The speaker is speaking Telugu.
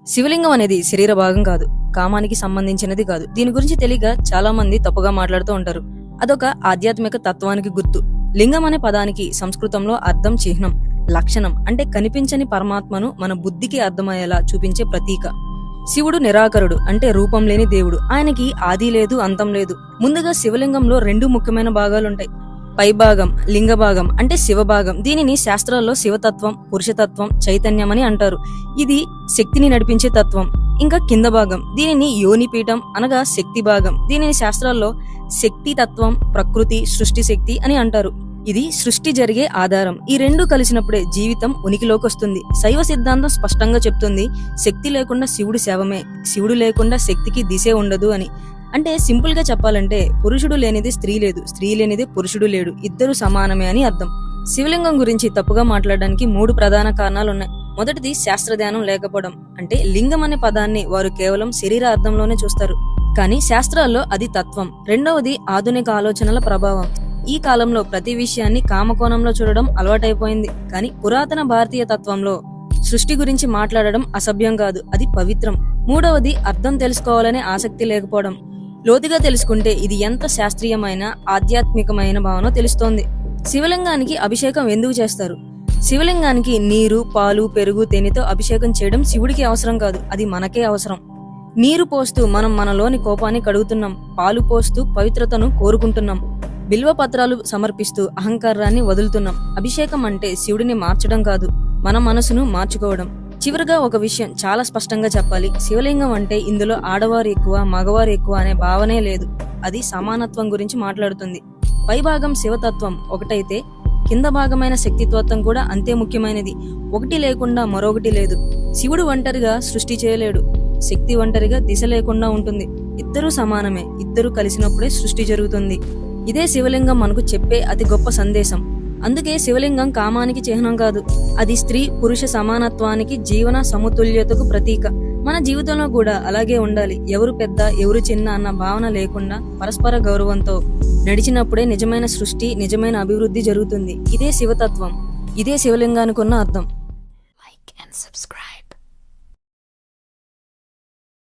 శివలింగం అనేది శరీర భాగం కాదు, కామానికి సంబంధించినది కాదు. దీని గురించి తెలియక చాలా మంది తప్పుగా మాట్లాడుతూ ఉంటారు. అదొక ఆధ్యాత్మిక తత్వానికి గుర్తు. లింగం అనే పదానికి సంస్కృతంలో అర్థం చిహ్నం, లక్షణం, అంటే కనిపించని పరమాత్మను మన బుద్ధికి అర్థమయ్యేలా చూపించే ప్రతీక. శివుడు నిరాకరుడు, అంటే రూపం లేని దేవుడు. ఆయనకి ఆది లేదు, అంతం లేదు. ముందుగా శివలింగంలో రెండు ముఖ్యమైన భాగాలుంటాయి. పై భాగం లింగ భాగం, అంటే శివభాగం. దీనిని శాస్త్రాల్లో శివతత్వం, పురుషతత్వం, చైతన్యం అని అంటారు. ఇది శక్తిని నడిపించే తత్వం. ఇంకా కింద భాగం, దీనిని యోనిపీఠం అనగా శక్తి భాగం. దీనిని శాస్త్రాల్లో శక్తి తత్వం, ప్రకృతి, సృష్టి శక్తి అని అంటారు. ఇది సృష్టి జరిగే ఆధారం. ఈ రెండు కలిసినప్పుడే జీవితం ఉనికిలోకి వస్తుంది. శైవ సిద్ధాంతం స్పష్టంగా చెప్తుంది, శక్తి లేకుండా శివుడు శవమే, శివుడు లేకుండా శక్తికి దిశే ఉండదు అని. అంటే సింపుల్ గా చెప్పాలంటే పురుషుడు లేనిది స్త్రీ లేదు, స్త్రీ లేనిది పురుషుడు లేడు, ఇద్దరు సమానమే అని అర్థం. శివలింగం గురించి తప్పుగా మాట్లాడడానికి 3 ప్రధాన కారణాలున్నాయి. మొదటిది శాస్త్రధ్యానం లేకపోవడం. అంటే లింగం అనే పదాన్ని వారు కేవలం శరీర అర్థంలోనే చూస్తారు, కానీ శాస్త్రాల్లో అది తత్వం. రెండవది ఆధునిక ఆలోచనల ప్రభావం. ఈ కాలంలో ప్రతి విషయాన్ని కామకోణంలో చూడడం అలవాటైపోయింది. కానీ పురాతన భారతీయ తత్వంలో సృష్టి గురించి మాట్లాడడం అసభ్యం కాదు, అది పవిత్రం. మూడవది అర్థం తెలుసుకోవాలనే ఆసక్తి లేకపోవడం. లోతుగా తెలుసుకుంటే ఇది ఎంత శాస్త్రీయమైన, ఆధ్యాత్మికమైన భావన తెలుస్తోంది. శివలింగానికి అభిషేకం ఎందుకు చేస్తారు? శివలింగానికి నీరు, పాలు, పెరుగు, తేనెతో అభిషేకం చేయడం శివుడికి అవసరం కాదు, అది మనకే అవసరం. నీరు పోస్తూ మనం మనలోని కోపాన్ని కడుగుతున్నాం, పాలు పోస్తూ పవిత్రతను కోరుకుంటున్నాం, బిల్వ పత్రాలు సమర్పిస్తూ అహంకారాన్ని వదులుతున్నాం. అభిషేకం అంటే శివుడిని మార్చడం కాదు, మన మనసును మార్చుకోవడం. చివరిగా ఒక విషయం చాలా స్పష్టంగా చెప్పాలి, శివలింగం అంటే ఇందులో ఆడవారు ఎక్కువ, మగవారు ఎక్కువ అనే భావనే లేదు. అది సమానత్వం గురించి మాట్లాడుతుంది. పై భాగం శివతత్వం ఒకటైతే కింద భాగమైన శక్తిత్వం కూడా అంతే ముఖ్యమైనది. ఒకటి లేకుండా మరొకటి లేదు. శివుడు ఒంటరిగా సృష్టి చేయలేడు, శక్తి ఒంటరిగా దిశ లేకుండా ఉంటుంది. ఇద్దరూ సమానమే, ఇద్దరు కలిసినప్పుడే సృష్టి జరుగుతుంది. ఇదే శివలింగం మనకు చెప్పే అతి గొప్ప సందేశం. అందుకే శివలింగం కామానికి చిహ్నం కాదు, అది స్త్రీ పురుష సమానత్వానికి, జీవన సమతుల్యతకు ప్రతీక. మన జీవితంలో కూడా అలాగే ఉండాలి. ఎవరు పెద్ద, ఎవరు చిన్న అన్న భావన లేకుండా పరస్పర గౌరవంతో నడిచినప్పుడే నిజమైన సృష్టి, నిజమైన అభివృద్ధి జరుగుతుంది. ఇదే శివతత్వం, ఇదే శివలింగానికి ఉన్న అర్థం. Like and subscribe.